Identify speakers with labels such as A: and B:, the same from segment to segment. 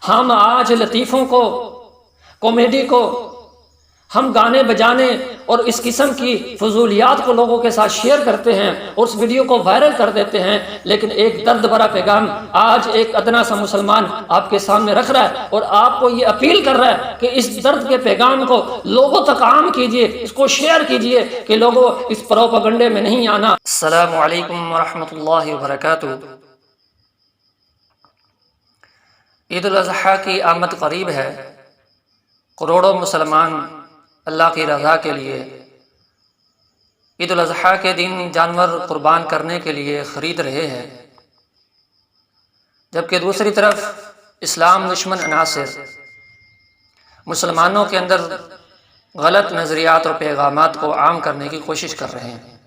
A: ہم آج لطیفوں کو، کامیڈی کو، ہم گانے بجانے اور اس قسم کی فضولیات کو لوگوں کے ساتھ شیئر کرتے ہیں اور اس ویڈیو کو وائرل کر دیتے ہیں، لیکن ایک درد بھرا پیغام آج ایک ادنا سا مسلمان آپ کے سامنے رکھ رہا ہے اور آپ کو یہ اپیل کر رہا ہے کہ اس درد کے پیغام کو لوگوں تک عام کیجئے، اس کو شیئر کیجئے کہ لوگوں اس پروپیگنڈے میں نہیں آنا۔ السلام علیکم ورحمۃ اللہ وبرکاتہ۔ عید الاضحیٰ کی آمد قریب ہے۔ کروڑوں مسلمان اللہ کی رضا کے لیے عید الاضحیٰ کے دن جانور قربان کرنے کے لیے خرید رہے ہیں، جبکہ دوسری طرف اسلام دشمن عناصر مسلمانوں کے اندر غلط نظریات اور پیغامات کو عام کرنے کی کوشش کر رہے ہیں۔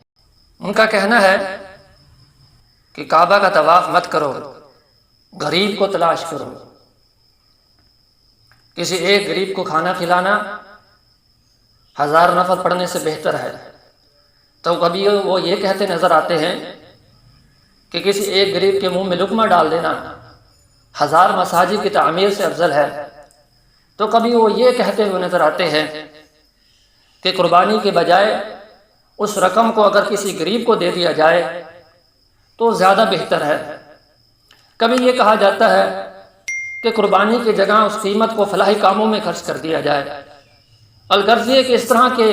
A: ان کا کہنا ہے کہ کعبہ کا طواف مت کرو، غریب کو تلاش کرو۔ کسی ایک غریب کو کھانا کھلانا 1000 نفل پڑھنے سے بہتر ہے۔ تو کبھی وہ یہ کہتے نظر آتے ہیں کہ کسی ایک غریب کے منہ میں لقمہ ڈال دینا 1000 مساجد کی تعمیر سے افضل ہے۔ تو کبھی وہ یہ کہتے ہوئے نظر آتے ہیں کہ قربانی کے بجائے اس رقم کو اگر کسی غریب کو دے دیا جائے تو زیادہ بہتر ہے۔ کبھی یہ کہا جاتا ہے کہ قربانی کی جگہ اس قیمت کو فلاحی کاموں میں خرچ کر دیا جائے۔ الغرض یہ کہ اس طرح کے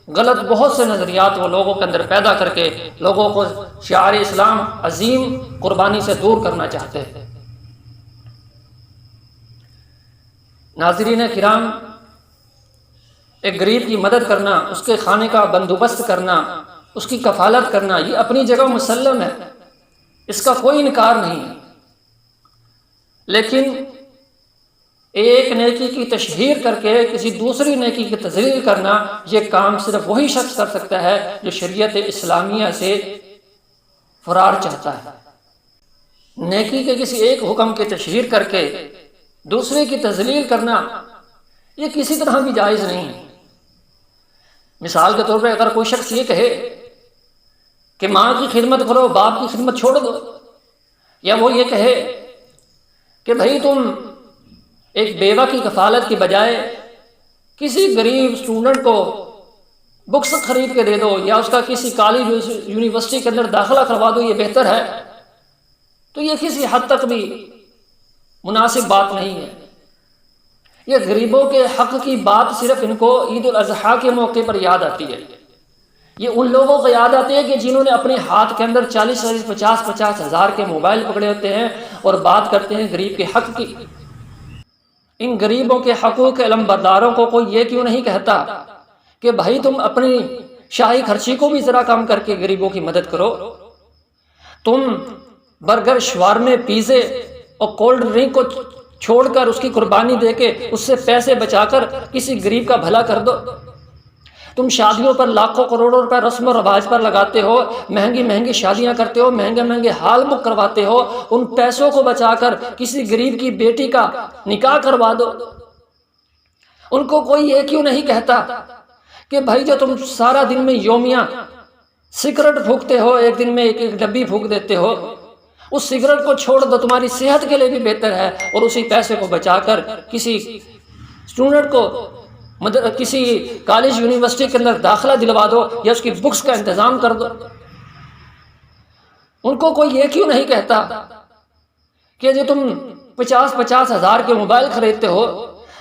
A: غلط بہت سے نظریات وہ لوگوں کے اندر پیدا کر کے لوگوں کو شعار اسلام عظیم قربانی سے دور کرنا چاہتے ہیں۔ ناظرین کرام، ایک غریب کی مدد کرنا، اس کے کھانے کا بندوبست کرنا، اس کی کفالت کرنا، یہ اپنی جگہ مسلم ہے، اس کا کوئی انکار نہیں ہے۔ لیکن ایک نیکی کی تشہیر کر کے کسی دوسری نیکی کی تذلیل کرنا، یہ کام صرف وہی شخص کر سکتا ہے جو شریعت اسلامیہ سے فرار چاہتا ہے۔ نیکی کے کسی ایک حکم کی تشہیر کر کے دوسرے کی تذلیل کرنا یہ کسی طرح بھی جائز نہیں ہے۔ مثال کے طور پر اگر کوئی شخص یہ کہے کہ ماں کی خدمت کرو، باپ کی خدمت چھوڑ دو، یا وہ یہ کہے کہ بھائی تم ایک بیوہ کی کفالت کی بجائے کسی غریب اسٹوڈنٹ کو بکس خرید کے دے دو یا اس کا کسی کالج یونیورسٹی کے اندر داخلہ کروا دو، یہ بہتر ہے، تو یہ کسی حد تک بھی مناسب بات نہیں ہے۔ یہ غریبوں کے حق کی بات صرف ان کو عید الاضحیٰ کے موقع پر یاد آتی ہے۔ یہ ان لوگوں کو یاد آتی ہے کہ جنہوں نے اپنے ہاتھ کے اندر 40-50 ہزار کے موبائل پکڑے ہوتے ہیں اور بات کرتے ہیں غریب کے حق کی۔ ان غریبوں کے حقوق کے علمبرداروں کو کوئی یہ کیوں نہیں کہتا کہ بھائی تم اپنی شاہی خرچی کو بھی ذرا کم کر کے غریبوں کی مدد کرو؟ تم برگر، شوارمے، پیزے اور کولڈ ڈرنک کو چھوڑ کر اس کی قربانی دے کے اس سے پیسے بچا کر کسی غریب کا بھلا کر دو۔ تم شادیوں پر لاکھوں کروڑوں روپے رسم و رواج پر لگاتے ہو، مہنگی مہنگی شادیاں کرتے ہو، مہنگے مہنگے ہال بک کرواتے ہو، ان پیسوں کو بچا کر کسی غریب کی بیٹی کا نکاح کروا دو۔ ان کو کوئی یہ کیوں نہیں کہتا کہ بھائی جو تم سارا دن میں یومیہ سگریٹ پھونکتے ہو، ایک دن میں ایک ڈبی پھونک دیتے ہو، اس سگریٹ کو چھوڑ دو، تمہاری صحت کے لیے بھی بہتر ہے، اور اسی پیسے کو بچا کر کسی اسٹوڈنٹ کو کسی کالج یونیورسٹی کے اندر داخلہ دلوا دو یا اس کی بکس کا انتظام کر دو۔ ان کو کوئی یہ کیوں نہیں کہتا کہ جو تم 50 ہزار کے موبائل خریدتے ہو،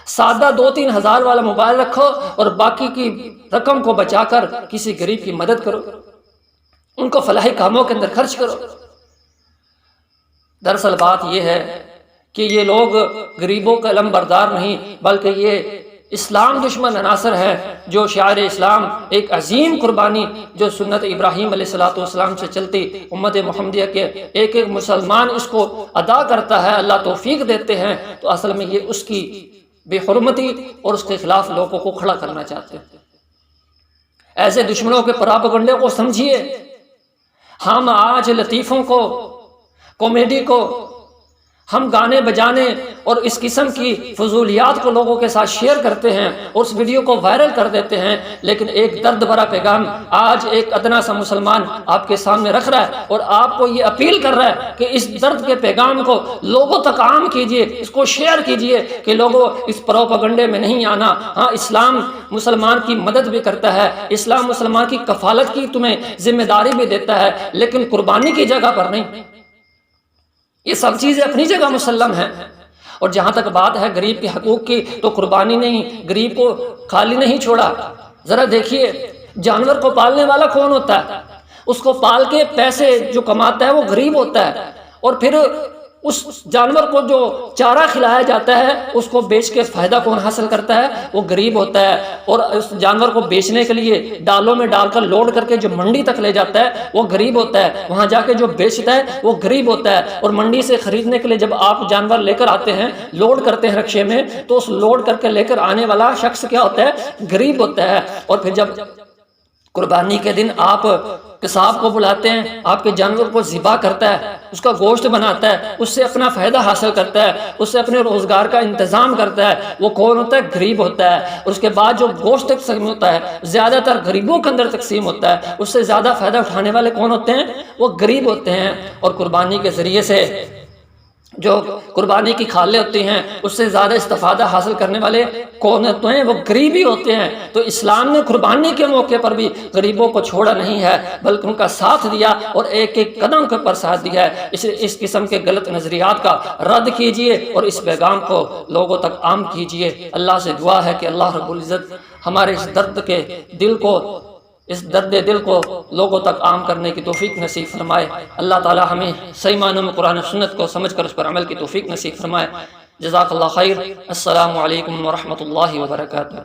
A: سادہ 2-3 ہزار والا موبائل رکھو اور باقی کی رقم کو بچا کر کسی غریب کی مدد کرو، ان کو فلاحی کاموں کے اندر خرچ کرو۔ دراصل بات یہ ہے کہ یہ لوگ غریبوں کا علمبردار نہیں بلکہ یہ اسلام دشمن عناصر ہے، جو شعار اسلام ایک عظیم قربانی جو سنت ابراہیم علیہ السلام سے چلتی امت محمدیہ کے ایک ایک مسلمان اس کو ادا کرتا ہے، اللہ توفیق دیتے ہیں، تو اصل میں یہ اس کی بے حرمتی اور اس کے خلاف لوگوں کو کھڑا کرنا چاہتے ہیں۔ ایسے دشمنوں کے پراپیگنڈے کو سمجھیے۔ ہم آج لطیفوں کو، کامیڈی کو، ہم گانے بجانے اور اس قسم کی فضولیات کو لوگوں کے ساتھ شیئر کرتے ہیں اور اس ویڈیو کو وائرل کر دیتے ہیں، لیکن ایک درد بھرا پیغام آج ایک ادنا سا مسلمان آپ کے سامنے رکھ رہا ہے اور آپ کو یہ اپیل کر رہا ہے کہ اس درد کے پیغام کو لوگوں تک عام کیجئے، اس کو شیئر کیجئے کہ لوگوں اس پروپیگنڈے میں نہیں آنا۔ ہاں، اسلام مسلمان کی مدد بھی کرتا ہے، اسلام مسلمان کی کفالت کی تمہیں ذمہ داری بھی دیتا ہے، لیکن قربانی کی جگہ پر نہیں۔ یہ سب چیزیں اپنی جگہ مسلم ہیں۔ اور جہاں تک بات ہے غریب کے حقوق کی، تو قربانی نہیں، غریب کو خالی نہیں چھوڑا۔ ذرا دیکھیے جانور کو پالنے والا کون ہوتا ہے؟ اس کو پال کے پیسے جو کماتا ہے وہ غریب ہوتا ہے، اور پھر اس جانور کو جو چارہ کھلایا جاتا ہے اس کو بیچ کے فائدہ کون حاصل کرتا ہے؟ وہ غریب ہوتا ہے۔ اور اس جانور کو بیچنے کے لیے ڈالوں میں ڈال کر لوڈ کر کے جو منڈی تک لے جاتا ہے وہ غریب ہوتا ہے، وہاں جا کے جو بیچتا ہے وہ غریب ہوتا ہے۔ اور منڈی سے خریدنے کے لیے جب آپ جانور لے کر آتے ہیں، لوڈ کرتے ہیں رکشے میں، تو اس لوڈ کر کے لے کر آنے والا شخص کیا ہوتا ہے؟ غریب ہوتا ہے۔ اور پھر جب قربانی کے دن آپ قصاب کو بلاتے ہیں، آپ کے جانور کو ذبح کرتا ہے، اس کا گوشت بناتا ہے، اس سے اپنا فائدہ حاصل کرتا ہے، اس سے اپنے روزگار کا انتظام کرتا ہے، وہ کون ہوتا ہے؟ غریب ہوتا ہے۔ اور اس کے بعد جو گوشت تقسیم ہوتا ہے زیادہ تر غریبوں کے اندر تقسیم ہوتا ہے، اس سے زیادہ فائدہ اٹھانے والے کون ہوتے ہیں؟ وہ غریب ہوتے ہیں۔ اور قربانی کے ذریعے سے جو قربانی کی کھالیں ہوتی ہیں اس سے زیادہ استفادہ حاصل کرنے والے کون ہوتے ہیں؟ وہ غریب ہی ہوتے ہیں۔ تو اسلام نے قربانی کے موقع پر بھی غریبوں کو چھوڑا نہیں ہے، بلکہ ان کا ساتھ دیا اور ایک ایک قدم کے پر ساتھ دیا ہے۔ اس قسم کے غلط نظریات کا رد کیجئے اور اس پیغام کو لوگوں تک عام کیجئے۔ اللہ سے دعا ہے کہ اللہ رب العزت ہمارے اس درد کے دل کو، اس درد دل کو لوگوں تک عام کرنے کی توفیق نصیب فرمائے۔ اللہ تعالی ہمیں صحیح معنوں میں قرآن و سنت کو سمجھ کر اس پر عمل کی توفیق نصیب فرمائے۔ جزاک اللہ خیر۔ السلام علیکم ورحمۃ اللہ وبرکاتہ۔